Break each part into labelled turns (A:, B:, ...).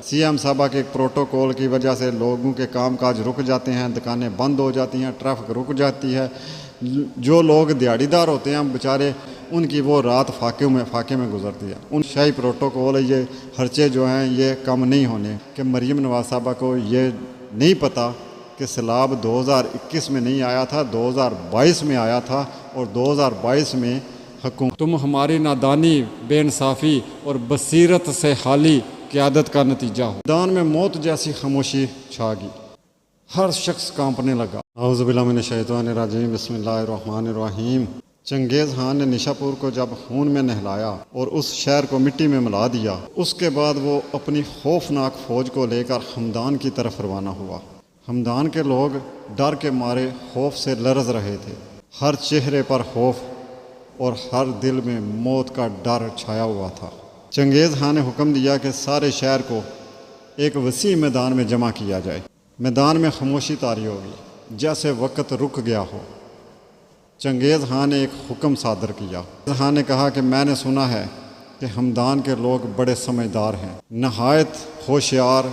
A: C M صاحبہ کے protocol کی وجہ سے لوگوں کے کام کاج رک جاتے ہیں، دکانیں بند ہو جاتی ہیں، ٹریفک رک جاتی ہے۔ جو لوگ دیہڑی دار ہوتے ہیں بیچارے، ان کی وہ رات فاقے میں گزرتی ہے۔ ان شاہی پروٹوکول یہ خرچے جو ہیں یہ کم نہیں ہونے کہ مریم نواز صاحبہ کو یہ نہیں پتہ کہ سیلاب 2021 میں نہیں آیا تھا، 2022 میں آیا تھا، اور 2022 میں حکومت
B: تم ہماری نادانی، بے انصافی اور بصیرت سے خالی قیادت کا نتیجہ ہو۔
A: میدان میں موت جیسی خاموشی چھا گئی، ہر شخص کانپنے لگا۔ اعوذ باللہ من الشیطان الرجیم، بسم اللہ الرحمن الرحیم۔ چنگیز خان نے نشاپور کو جب خون میں نہلایا اور اس شہر کو مٹی میں ملا دیا، اس کے بعد وہ اپنی خوفناک فوج کو لے کر ہمدان کی طرف روانہ ہوا۔ ہمدان کے لوگ ڈر کے مارے خوف سے لرز رہے تھے، ہر چہرے پر خوف اور ہر دل میں موت کا ڈر چھایا ہوا تھا۔ چنگیز خان نے حکم دیا کہ سارے شہر کو ایک وسیع میدان میں جمع کیا جائے۔ میدان میں خاموشی طاری ہو گئی، جیسے وقت رک گیا ہو۔ چنگیز خان نے ایک حکم صادر کیا۔ چنگیز خان نے کہا کہ میں نے سنا ہے کہ ہمدان کے لوگ بڑے سمجھدار ہیں، نہایت ہوشیار،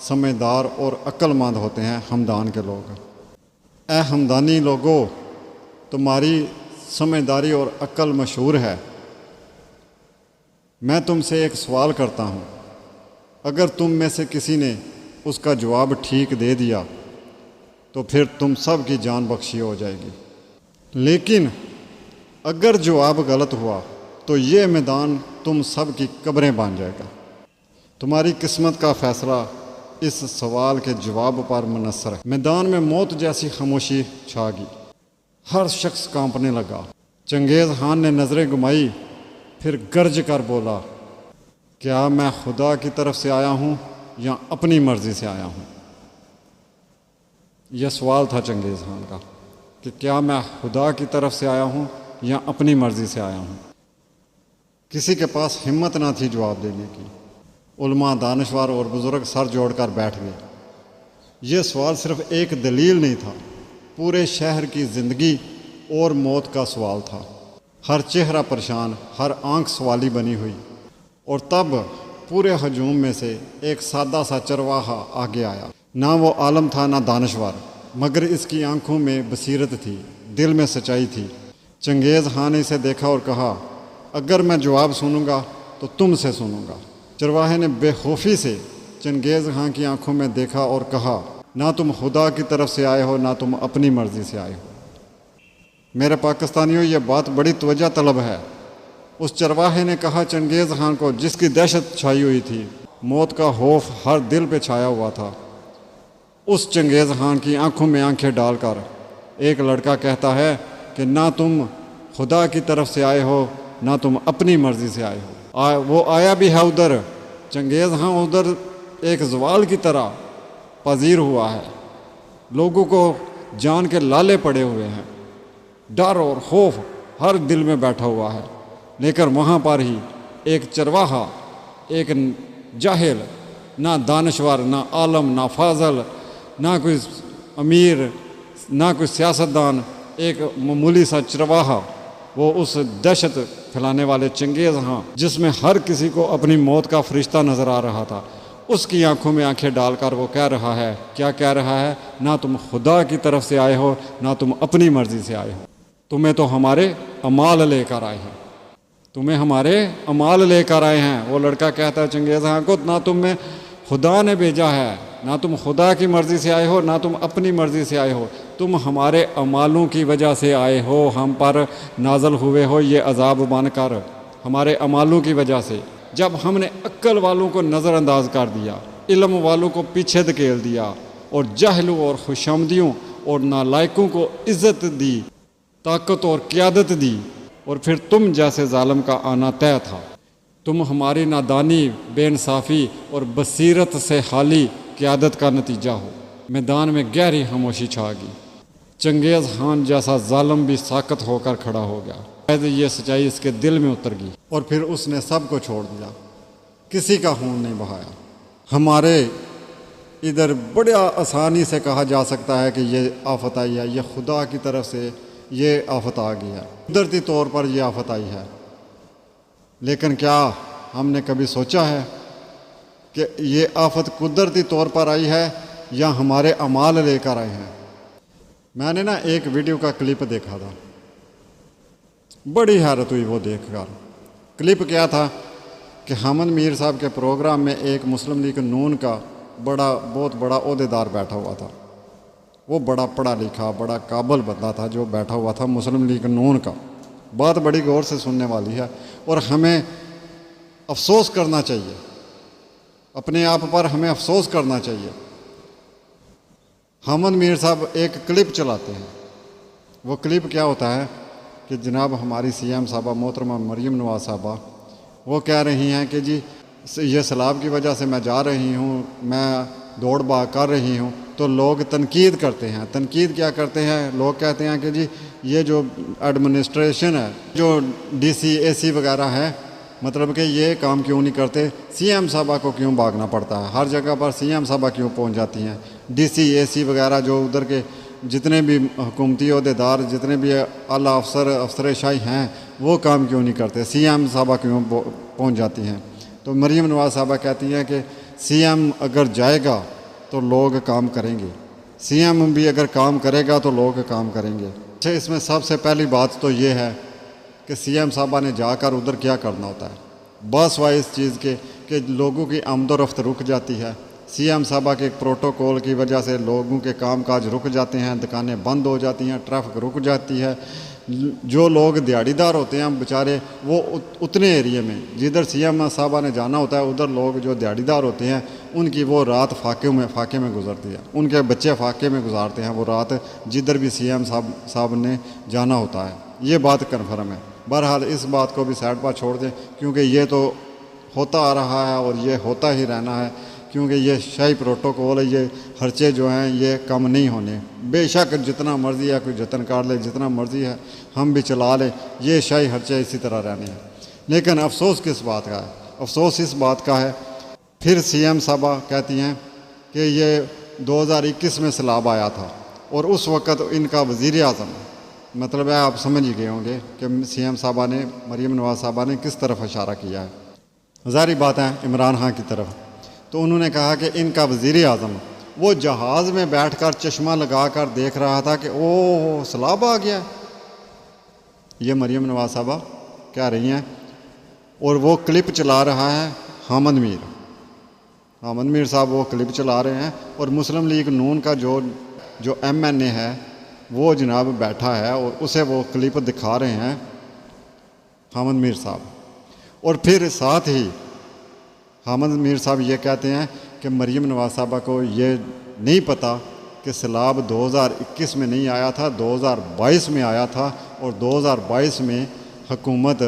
A: سمجھدار اور عقل مند ہوتے ہیں ہمدان کے لوگ۔ اے ہمدانی لوگو، تمہاری سمجھداری اور عقل مشہور ہے۔ میں تم سے ایک سوال کرتا ہوں، اگر تم میں سے کسی نے اس کا جواب ٹھیک دے دیا تو پھر تم سب کی جان بخشی ہو جائے گی، لیکن اگر جواب غلط ہوا تو یہ میدان تم سب کی قبریں بن جائے گا۔ تمہاری قسمت کا فیصلہ اس سوال کے جواب پر منحصر ہے۔ میدان میں موت جیسی خاموشی چھا گئی، ہر شخص کانپنے لگا۔ چنگیز خان نے نظریں گھمائی، پھر گرج کر بولا، کیا میں خدا کی طرف سے آیا ہوں یا اپنی مرضی سے آیا ہوں؟ یہ سوال تھا چنگیز خان کا کہ کیا میں خدا کی طرف سے آیا ہوں یا اپنی مرضی سے آیا ہوں؟ کسی کے پاس ہمت نہ تھی جواب دینے کی۔ علماء، دانشور اور بزرگ سر جوڑ کر بیٹھ گئے۔ یہ سوال صرف ایک دلیل نہیں تھا، پورے شہر کی زندگی اور موت کا سوال تھا۔ ہر چہرہ پریشان، ہر آنکھ سوالی بنی ہوئی، اور تب پورے ہجوم میں سے ایک سادہ سا چرواہا آگے آیا۔ نہ وہ عالم تھا نہ دانشور، مگر اس کی آنکھوں میں بصیرت تھی، دل میں سچائی تھی۔ چنگیز خان نے اسے دیکھا اور کہا، اگر میں جواب سنوں گا تو تم سے سنوں گا۔ چرواہے نے بے خوفی سے چنگیز خان کی آنکھوں میں دیکھا اور کہا، نہ تم خدا کی طرف سے آئے ہو نہ تم اپنی مرضی سے آئے ہو۔ میرے پاکستانیوں، یہ بات بڑی توجہ طلب ہے۔ اس چرواہے نے کہا چنگیز خان کو، جس کی دہشت چھائی ہوئی تھی، موت کا خوف ہر دل پہ چھایا ہوا تھا۔ اس چنگیز خان کی آنکھوں میں آنکھیں ڈال کر ایک لڑکا کہتا ہے کہ نہ تم خدا کی طرف سے آئے ہو نہ تم اپنی مرضی سے آئے ہو۔ وہ آیا بھی ہے ادھر، چنگیز خان ادھر ایک زوال کی طرح پذیر ہوا ہے، لوگوں کو جان کے لالے پڑے ہوئے ہیں، ڈر اور خوف ہر دل میں بیٹھا ہوا ہے، لیکن وہاں پر ہی ایک چرواہا، ایک جاہل، نہ دانشور، نہ عالم، نہ فاضل، نہ کوئی امیر، نہ کوئی سیاستدان، ایک معمولی سا چرواہا، وہ اس دہشت پھیلانے والے چنگیز خان، جس میں ہر کسی کو اپنی موت کا فرشتہ نظر آ رہا تھا، اس کی آنکھوں میں آنکھیں ڈال کر وہ کہہ رہا ہے، کیا کہہ رہا ہے؟ نہ تم خدا کی طرف سے آئے ہو نہ تم اپنی مرضی سے آئے ہو، تمہیں تو ہمارے اعمال لے کر آئے ہیں، تمہیں ہمارے اعمال لے کر آئے ہیں۔ وہ لڑکا کہتا ہے چنگیز خان کو، نہ تم میں خدا نے بھیجا ہے، نہ تم خدا کی مرضی سے آئے ہو نہ تم اپنی مرضی سے آئے ہو، تم ہمارے اعمالوں کی وجہ سے آئے ہو، ہم پر نازل ہوئے ہو یہ عذاب بن کر، ہمارے اعمالوں کی وجہ سے۔ جب ہم نے عقل والوں کو نظر انداز کر دیا، علم والوں کو پیچھے دھکیل دیا، اور جاہلوں اور خوشامدیوں اور نالائقوں کو عزت دی، طاقت اور قیادت دی، اور پھر تم جیسے ظالم کا آنا طے تھا۔ تم ہماری نادانی، بے انصافی اور بصیرت سے خالی قیادت کا نتیجہ ہو۔ میدان میں گہری خاموشی چھا گئی۔ چنگیز خان جیسا ظالم بھی ساکت ہو کر کھڑا ہو گیا۔ یہ سچائی اس کے دل میں اتر گئی، اور پھر اس نے سب کو چھوڑ دیا، کسی کا خون نہیں بہایا۔ ہمارے ادھر بڑا آسانی سے کہا جا سکتا ہے کہ یہ آفت آئی ہے، یہ خدا کی طرف سے یہ آفت آ گئی ہے، قدرتی طور پر یہ آفت آئی ہے، لیکن کیا ہم نے کبھی سوچا ہے کہ یہ آفت قدرتی طور پر آئی ہے یا ہمارے اعمال لے کر آئے ہیں۔ میں نے ایک ویڈیو کا کلپ دیکھا تھا، بڑی حیرت ہوئی وہ دیکھ کر۔ کلپ کیا تھا کہ حامد میر صاحب کے پروگرام میں ایک مسلم لیگ نون کا بہت بڑا عہدیدار بیٹھا ہوا تھا۔ وہ بڑا پڑھا لکھا بڑا قابل بندہ تھا جو بیٹھا ہوا تھا مسلم لیگ نون کا۔ بات بڑی غور سے سننے والی ہے اور ہمیں افسوس کرنا چاہیے، اپنے آپ پر ہمیں افسوس کرنا چاہیے۔ حامد میر صاحب ایک کلپ چلاتے ہیں، وہ کلپ کیا ہوتا ہے کہ جناب ہماری سی ایم صاحبہ محترمہ مریم نواز صاحبہ وہ کہہ رہی ہیں کہ جی یہ سیلاب کی وجہ سے میں جا رہی ہوں، میں دوڑ بھاگ کر رہی ہوں، تو لوگ تنقید کرتے ہیں۔ تنقید کیا کرتے ہیں؟ لوگ کہتے ہیں کہ جی یہ جو ایڈمنسٹریشن ہے، جو ڈی سی اے سی وغیرہ ہے، مطلب کہ یہ کام کیوں نہیں کرتے، سی ایم صاحبہ کو کیوں بھاگنا پڑتا ہے، ہر جگہ پر سی ایم صاحبہ کیوں پہنچ جاتی ہیں، ڈی سی اے سی وغیرہ جو ادھر کے جتنے بھی حکومتی عہدیدار جتنے بھی اعلیٰ افسر شاہی ہیں وہ کام کیوں نہیں کرتے، سی ایم صاحبہ کیوں پہنچ جاتی ہیں۔ تو مریم نواز صاحبہ کہتی ہیں کہ سی ایم اگر جائے گا تو لوگ کام کریں گے، سی ایم بھی اگر کام کرے گا تو لوگ کام کریں گے۔ اچھا، اس میں سب سے پہلی بات تو یہ ہے کہ سی ایم صاحبہ نے جا کر ادھر کیا کرنا ہوتا ہے۔ بس ہوا اس چیز کے کہ لوگوں کی آمد و رفت رک جاتی ہے، سی ایم صاحبہ کے پروٹوکول کی وجہ سے لوگوں کے کام کاج رک جاتے ہیں، دکانیں بند ہو جاتی ہیں، ٹریفک رک جاتی ہے۔ جو لوگ دیہڑی دار ہوتے ہیں بیچارے وہ اتنے ایریے میں جدھر سی ایم صاحبہ نے جانا ہوتا ہے ادھر لوگ جو دیہڑی دار ہوتے ہیں ان کی وہ رات فاقے میں گزرتی ہے، ان کے بچے فاقے میں گزارتے ہیں وہ رات جدھر بھی سی ایم صاحب نے جانا ہوتا ہے۔ یہ بات کنفرم ہے۔ بہرحال اس بات کو بھی سائڈ پر چھوڑ دیں کیونکہ یہ تو ہوتا آ رہا ہے اور یہ ہوتا ہی رہنا ہے، کیونکہ یہ شاہی پروٹوکول ہے، یہ خرچے جو ہیں یہ کم نہیں ہونے۔ بے شک جتنا مرضی ہے کوئی جتن کر لے، جتنا مرضی ہے ہم بھی چلا لیں، یہ شاہی خرچے اسی طرح رہنے ہیں۔ لیکن افسوس کس بات کا ہے؟ افسوس اس بات کا ہے پھر سی ایم صاحبہ کہتی ہیں کہ یہ 2021 میں سیلاب آیا تھا اور اس وقت ان کا وزیر اعظم، مطلب ہے آپ سمجھ ہی گئے ہوں گے کہ سی ایم صاحبہ نے مریم نواز صاحبہ نے کس طرف اشارہ کیا ہے۔ ظاہری بات ہے عمران خان کی طرف۔ تو انہوں نے کہا کہ ان کا وزیر اعظم وہ جہاز میں بیٹھ کر چشمہ لگا کر دیکھ رہا تھا کہ اوہ سیلاب آ گیا۔ یہ مریم نواز صاحبہ کہہ رہی ہیں اور وہ کلپ چلا رہا ہے حامد میر صاحب وہ کلپ چلا رہے ہیں اور مسلم لیگ نون کا جو ایم این اے ہے وہ جناب بیٹھا ہے اور اسے وہ کلپ دکھا رہے ہیں حامد میر صاحب۔ اور پھر ساتھ ہی حامد میر صاحب یہ کہتے ہیں کہ مریم نواز صاحبہ کو یہ نہیں پتہ کہ سیلاب 2021 میں نہیں آیا تھا، 2022 میں آیا تھا، اور 2022 میں حکومت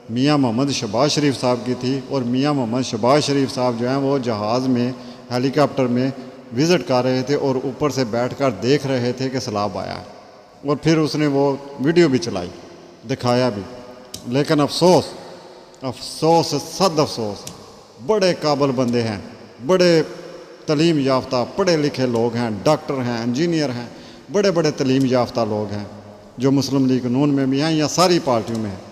A: میاں محمد شہباز شریف صاحب کی تھی اور میاں محمد شہباز شریف صاحب جو ہیں وہ جہاز میں ہیلی کاپٹر میں وزٹ کر رہے تھے اور اوپر سے بیٹھ کر دیکھ رہے تھے کہ سیلاب آیا ہے، اور پھر اس نے وہ ویڈیو بھی چلائی، دکھایا بھی۔ لیکن افسوس صد افسوس، بڑے قابل بندے ہیں، بڑے تعلیم یافتہ پڑھے لکھے لوگ ہیں، ڈاکٹر ہیں، انجینئر ہیں، بڑے بڑے تعلیم یافتہ لوگ ہیں جو مسلم لیگ نون میں بھی ہیں یا ساری پارٹیوں میں ہیں۔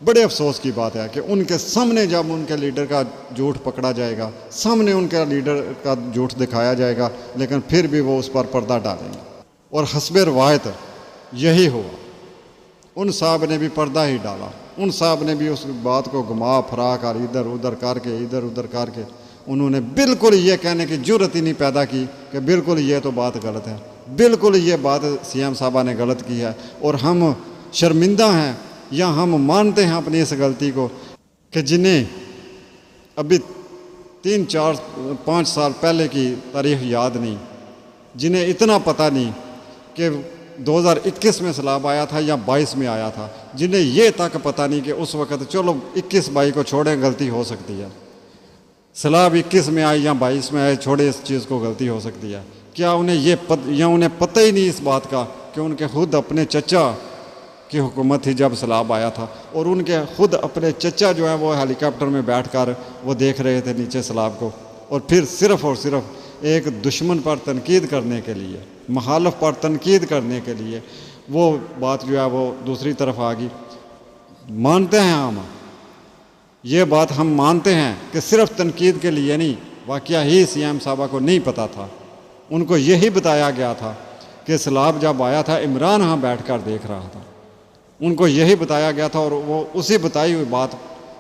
A: بڑے افسوس کی بات ہے کہ ان کے سامنے جب ان کے لیڈر کا جھوٹ پکڑا جائے گا، سامنے ان کے لیڈر کا جھوٹ دکھایا جائے گا، لیکن پھر بھی وہ اس پر پردہ ڈالیں گے، اور حسب روایت یہی ہوا۔ ان صاحب نے بھی پردہ ہی ڈالا، ان صاحب نے بھی اس بات کو گھما پھرا کر ادھر ادھر کر کے انہوں نے بالکل یہ کہنے کی جرت ہی نہیں پیدا کی کہ بالکل یہ تو بات غلط ہے، بالکل یہ بات سی ایم صاحبہ نے غلط کی ہے، اور ہم شرمندہ ہیں یا ہم مانتے ہیں اپنی اس غلطی کو کہ جنہیں ابھی 3-4-5 سال پہلے کی تاریخ یاد نہیں، جنہیں اتنا پتہ نہیں کہ 2021 میں سیلاب آیا تھا یا 22 میں آیا تھا، جنہیں یہ تک پتہ نہیں کہ اس وقت چلو 21-22 کو چھوڑیں غلطی ہو سکتی ہے، سیلاب 21 میں آئی یا 22 میں آئے چھوڑے اس چیز کو غلطی ہو سکتی ہے، کیا انہیں پتہ ہی نہیں اس بات کا کہ ان کے خود اپنے چچا کی حکومت تھی جب سیلاب آیا تھا، اور ان کے خود اپنے چچا جو ہیں وہ ہیلی کاپٹر میں بیٹھ کر وہ دیکھ رہے تھے نیچے سیلاب کو، اور پھر صرف اور صرف ایک دشمن پر تنقید کرنے کے لیے، مخالف پر تنقید کرنے کے لیے وہ بات جو ہے وہ دوسری طرف آ گئی۔ مانتے ہیں ہم یہ بات، ہم مانتے ہیں کہ صرف تنقید کے لیے نہیں، واقعہ ہی سی ایم صاحبہ کو نہیں پتہ تھا. ان کو یہی بتایا گیا تھا کہ سیلاب جب آیا تھا عمران ہاں بیٹھ کر دیکھ رہا تھا. ان کو یہی بتایا گیا تھا اور وہ اسی بتائی ہوئی بات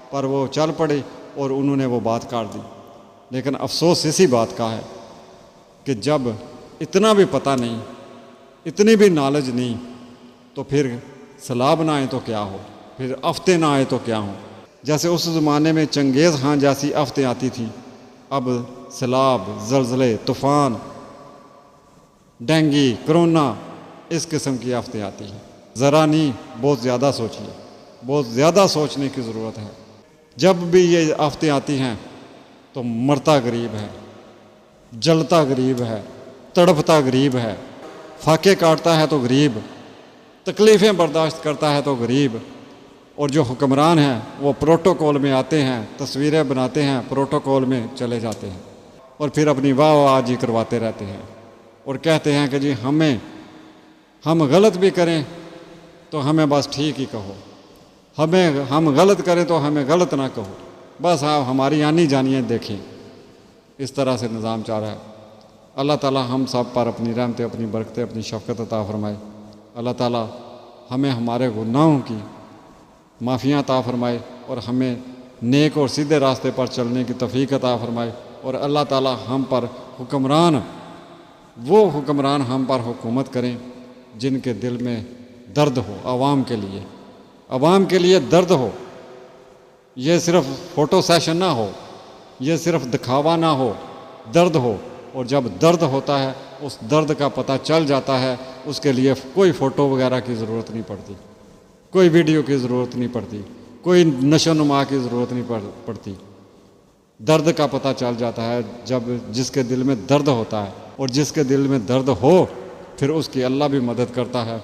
A: پر وہ چل پڑے اور انہوں نے وہ بات کاٹ دی. لیکن افسوس اسی بات کا ہے کہ جب اتنا بھی پتہ نہیں، اتنی بھی نالج نہیں، تو پھر سیلاب نہ آئے تو کیا ہو، پھر آفتیں نہ آئے تو کیا ہوں. جیسے اس زمانے میں چنگیز خان جیسی آفتیں آتی تھیں، اب سیلاب، زلزلے، طوفان، ڈینگی، کرونا، اس قسم کی آفتیں آتی ہیں. ذرا نہیں، بہت زیادہ سوچیے، بہت زیادہ سوچنے کی ضرورت ہے. جب بھی یہ آفتیں آتی ہیں تو مرتا غریب ہے، جلتا غریب ہے، تڑپتا غریب ہے، فاقے کاٹتا ہے تو غریب، تکلیفیں برداشت کرتا ہے تو غریب. اور جو حکمران ہیں وہ پروٹوکول میں آتے ہیں، تصویریں بناتے ہیں، پروٹوکول میں چلے جاتے ہیں اور پھر اپنی واہ واہ جی کرواتے رہتے ہیں اور کہتے ہیں کہ جی ہم غلط بھی کریں تو ہمیں بس ٹھیک ہی کہو، ہم غلط کریں تو ہمیں غلط نہ کہو، بس آپ ہماری آنی جانیے دیکھیں. اس طرح سے نظام چاہ رہا ہے. اللہ تعالیٰ ہم سب پر اپنی رحمتیں، اپنی برکتیں، اپنی شفقت عطا فرمائے. اللہ تعالیٰ ہمیں ہمارے گناہوں کی معافیاں عطا فرمائے اور ہمیں نیک اور سیدھے راستے پر چلنے کی توفیق عطا فرمائے. اور اللہ تعالیٰ ہم پر وہ حکمران ہم پر حکومت کریں جن کے دل میں درد ہو، عوام کے لیے درد ہو. یہ صرف فوٹو سیشن نہ ہو، یہ صرف دکھاوا نہ ہو، درد ہو. اور جب درد ہوتا ہے اس درد کا پتہ چل جاتا ہے، اس کے لیے کوئی فوٹو وغیرہ کی ضرورت نہیں پڑتی، کوئی ویڈیو کی ضرورت نہیں پڑتی، کوئی نشو و نما کی ضرورت نہیں پڑتی. درد کا پتہ چل جاتا ہے جس کے دل میں درد ہوتا ہے. اور جس کے دل میں درد ہو پھر اس کی اللہ بھی مدد کرتا ہے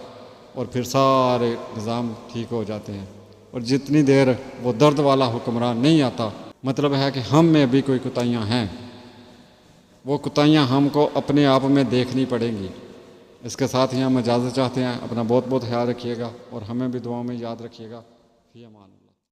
A: اور پھر سارے نظام ٹھیک ہو جاتے ہیں. اور جتنی دیر وہ درد والا حکمران نہیں آتا، مطلب ہے کہ ہم میں بھی کوئی کوتاہیاں ہیں. وہ کوتاہیاں ہم کو اپنے آپ میں دیکھنی پڑیں گی. اس کے ساتھ ہی ہم اجازت چاہتے ہیں. اپنا بہت بہت خیال رکھیے گا اور ہمیں بھی دعاؤں میں یاد رکھیے گا. فی امان اللہ.